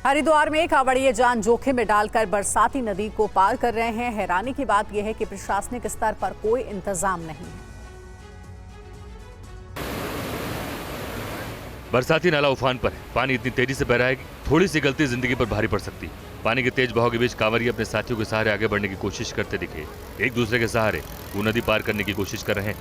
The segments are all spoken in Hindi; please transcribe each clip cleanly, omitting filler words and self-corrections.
हरिद्वार में कांवड़िए जान जोखिम में डालकर बरसाती नदी को पार कर रहे हैं। हैरानी की बात यह है कि प्रशासनिक स्तर पर कोई इंतजाम नहीं है। बरसाती नाला उफान पर है। पानी इतनी तेजी से बह रहा है कि थोड़ी सी गलती जिंदगी पर भारी पड़ सकती है। पानी के तेज बहाव के बीच कांवड़िए अपने साथियों के सहारे आगे बढ़ने की कोशिश करते दिखे। एक दूसरे के सहारे वो नदी पार करने की कोशिश कर रहे हैं।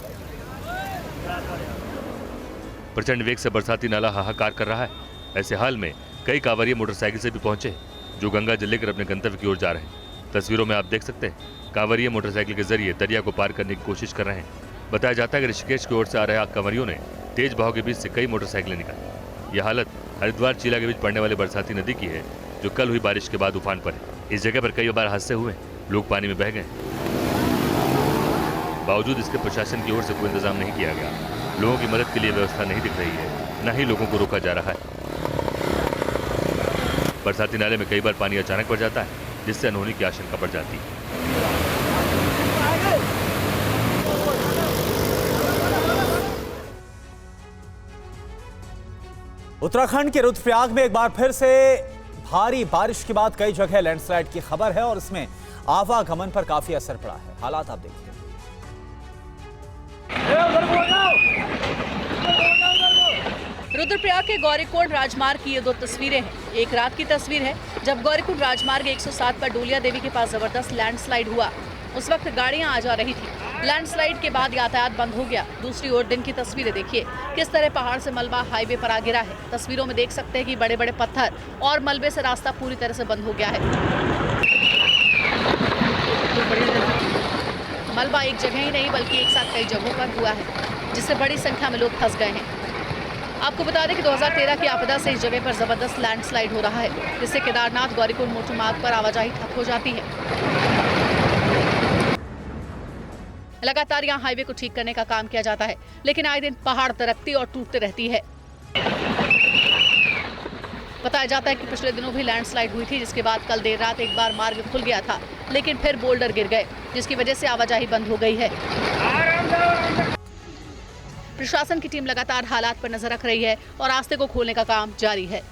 प्रचंड वेग से बरसाती नाला हाहाकार कर रहा है। ऐसे हाल में कई कांवड़िए मोटरसाइकिल से भी पहुंचे हैं, जो गंगा जल लेकर अपने गंतव्य की ओर जा रहे हैं। तस्वीरों में आप देख सकते हैं कांवड़िए मोटरसाइकिल के जरिए दरिया को पार करने की कोशिश कर रहे हैं। बताया जाता है कि ऋषिकेश की ओर से आ रहे कांवड़ियों ने तेज बहाव के बीच से कई मोटरसाइकिलें निकाली। यह हालत हरिद्वार चीला के बीच पड़ने वाली बरसाती नदी की है, जो कल हुई बारिश के बाद उफान पर है। इस जगह पर कई बार हादसे हुए, लोग पानी में बह गए। बावजूद इसके प्रशासन की ओर से कोई इंतजाम नहीं किया गया। लोगों की मदद के लिए व्यवस्था नहीं दिख रही है, न ही लोगों को रोका जा रहा है। बरसाती नाले में कई बार पानी अचानक बढ़ जाता है, जिससे अनहोनी की आशंका बढ़ जाती है। उत्तराखंड के रुद्रप्रयाग में एक बार फिर से भारी बारिश के बाद कई जगह लैंडस्लाइड की खबर है और इसमें आवागमन पर काफी असर पड़ा है। हालात आप देखिए। रुद्रप्रयाग के गौरीकुंड राजमार्ग की ये दो तस्वीरें हैं। एक रात की तस्वीर है जब गौरीकुंड राजमार्ग 107 पर डोलिया देवी के पास जबरदस्त लैंडस्लाइड हुआ। उस वक्त गाड़ियां आ जा रही थी। लैंडस्लाइड के बाद यातायात बंद हो गया। दूसरी ओर दिन की तस्वीरें देखिए, किस तरह पहाड़ से मलबा हाईवे पर आ गिरा है। तस्वीरों में देख सकते हैं कि बड़े बड़े पत्थर और मलबे से रास्ता पूरी तरह से बंद हो गया है। मलबा एक जगह ही नहीं बल्कि एक साथ कई जगहों पर हुआ है, जिससे बड़ी संख्या में लोग फंस गए हैं। आपको बता दें कि 2013 की आपदा से इस जगह पर जबरदस्त लैंडस्लाइड हो रहा है, जिससे केदारनाथ गौरीकुंड मोटर मार्ग पर आवाजाही ठप हो जाती है। लगातार यहाँ हाईवे को ठीक करने का काम किया जाता है, लेकिन आए दिन पहाड़ दरकती और टूटते रहती है। बताया जाता है कि पिछले दिनों भी लैंडस्लाइड हुई थी, जिसके बाद कल देर रात एक बार मार्ग खुल गया था, लेकिन फिर बोल्डर गिर गए, जिसकी वजह से आवाजाही बंद हो गई है। प्रशासन की टीम लगातार हालात पर नजर रख रही है और रास्ते को खोलने का काम जारी है।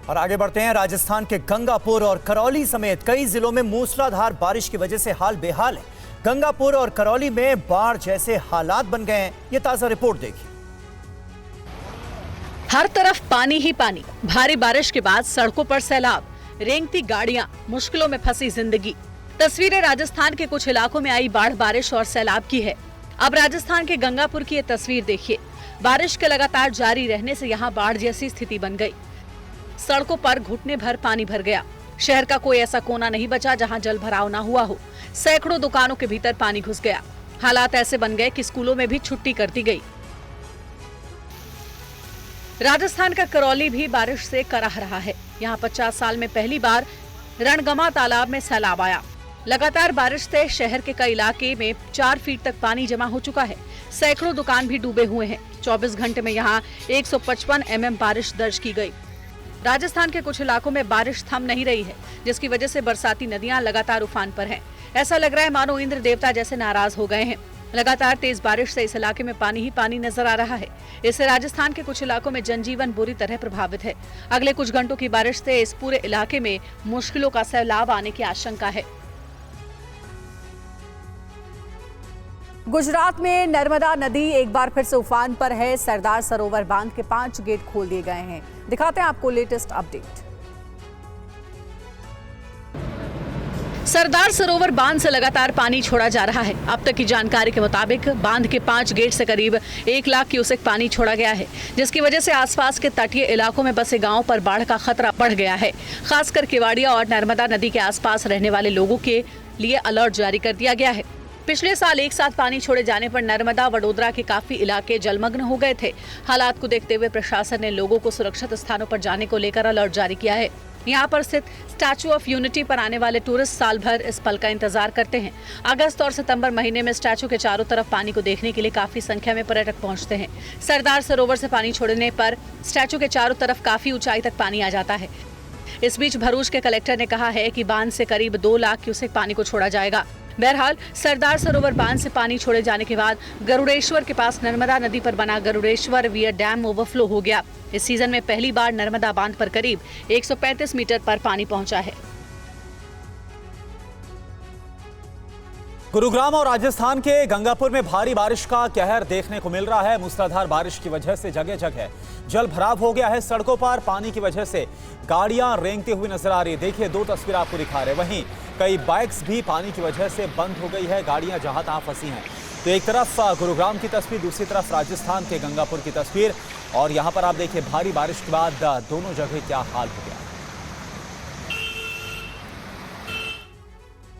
और आगे बढ़ते हैं। राजस्थान के गंगापुर और करौली समेत कई जिलों में मूसलाधार बारिश की वजह से हाल बेहाल है। गंगापुर और करौली में बाढ़ जैसे हालात बन गए हैं। ये ताजा रिपोर्ट देखिए। हर तरफ पानी ही पानी। भारी बारिश के बाद सड़कों पर सैलाब, रेंगती गाड़ियां, मुश्किलों में फंसी जिंदगी। तस्वीरें राजस्थान के कुछ इलाकों में आई बाढ़, बारिश और सैलाब की है। अब राजस्थान के गंगापुर की ये तस्वीर देखिए। बारिश के लगातार जारी रहने से यहाँ बाढ़ जैसी स्थिति बन गई। सड़कों पर घुटने भर पानी भर गया। शहर का कोई ऐसा कोना नहीं बचा जहां जल भराव ना हुआ हो। सैकड़ों दुकानों के भीतर पानी घुस गया। हालात ऐसे बन गए कि स्कूलों में भी छुट्टी कर दी गई। राजस्थान का करौली भी बारिश से कराह रहा है। यहाँ 50 साल में पहली बार रणगमा तालाब में सैलाब आया। लगातार बारिश से शहर के कई इलाके में 4 फीट तक पानी जमा हो चुका है। सैकड़ों दुकान भी डूबे हुए हैं। 24 घंटे में यहाँ 155 mm बारिश दर्ज की गई। राजस्थान के कुछ इलाकों में बारिश थम नहीं रही है, जिसकी वजह से बरसाती नदियां लगातार उफान पर हैं। ऐसा लग रहा है मानो इंद्र देवता जैसे नाराज हो गए हैं। लगातार तेज बारिश से इस इलाके में पानी ही पानी नजर आ रहा है। इससे राजस्थान के कुछ इलाकों में जनजीवन बुरी तरह प्रभावित है। अगले कुछ घंटों की बारिश से इस पूरे इलाके में मुश्किलों का सैलाब आने की आशंका है। गुजरात में नर्मदा नदी एक बार फिर से उफान पर है। सरदार सरोवर बांध के 5 गेट खोल दिए गए हैं। दिखाते हैं आपको लेटेस्ट अपडेट। सरदार सरोवर बांध से लगातार पानी छोड़ा जा रहा है। अब तक की जानकारी के मुताबिक बांध के 5 गेट से करीब 1 लाख क्यूसेक पानी छोड़ा गया है, जिसकी वजह से आसपास के तटीय इलाकों में बसे गांवों पर बाढ़ का खतरा बढ़ गया है। खासकर केवाड़िया और नर्मदा नदी के आसपास रहने वाले लोगों के लिए अलर्ट जारी कर दिया गया है। पिछले साल एक साथ पानी छोड़े जाने पर नर्मदा वडोदरा के काफी इलाके जलमग्न हो गए थे। हालात को देखते हुए प्रशासन ने लोगों को सुरक्षित स्थानों पर जाने को लेकर अलर्ट जारी किया है। यहाँ पर स्थित स्टैचू ऑफ यूनिटी पर आने वाले टूरिस्ट साल भर इस पल का इंतजार करते हैं। अगस्त और सितंबर महीने में स्टैचू के चारों तरफ पानी को देखने के लिए काफी संख्या में पर्यटक पहुँचते हैं। सरदार सरोवर से पानी छोड़ने पर स्टैचू के चारों तरफ काफी ऊंचाई तक पानी आ जाता है। इस बीच भरूच के कलेक्टर ने कहा है कि बांध से करीब 2 लाख क्यूसेक पानी को छोड़ा जाएगा। बहरहाल सरदार सरोवर बांध से पानी छोड़े जाने के बाद गरुड़ेश्वर के पास नर्मदा नदी पर बना गरुड़ेश्वर वियर डैम ओवरफ्लो हो गया। इस सीजन में पहली बार नर्मदा बांध पर करीब 135 मीटर पर पानी पहुंचा है। गुरुग्राम और राजस्थान के गंगापुर में भारी बारिश का कहर देखने को मिल रहा है। मूसलाधार बारिश की वजह से जगह जगह जल भराव हो गया है। सड़कों पर पानी की वजह से गाड़ियां रेंगती हुई नजर आ रही है। देखिए, दो तस्वीर आपको दिखा रहे हैं। वहीं कई बाइक्स भी पानी की वजह से बंद हो गई है। गाड़ियां जहां तहां फंसी हैं। तो एक तरफ गुरुग्राम की तस्वीर, दूसरी तरफ राजस्थान के गंगापुर की तस्वीर। और यहां पर आप देखिए, भारी बारिश के बाद दोनों जगह क्या हाल हो गया।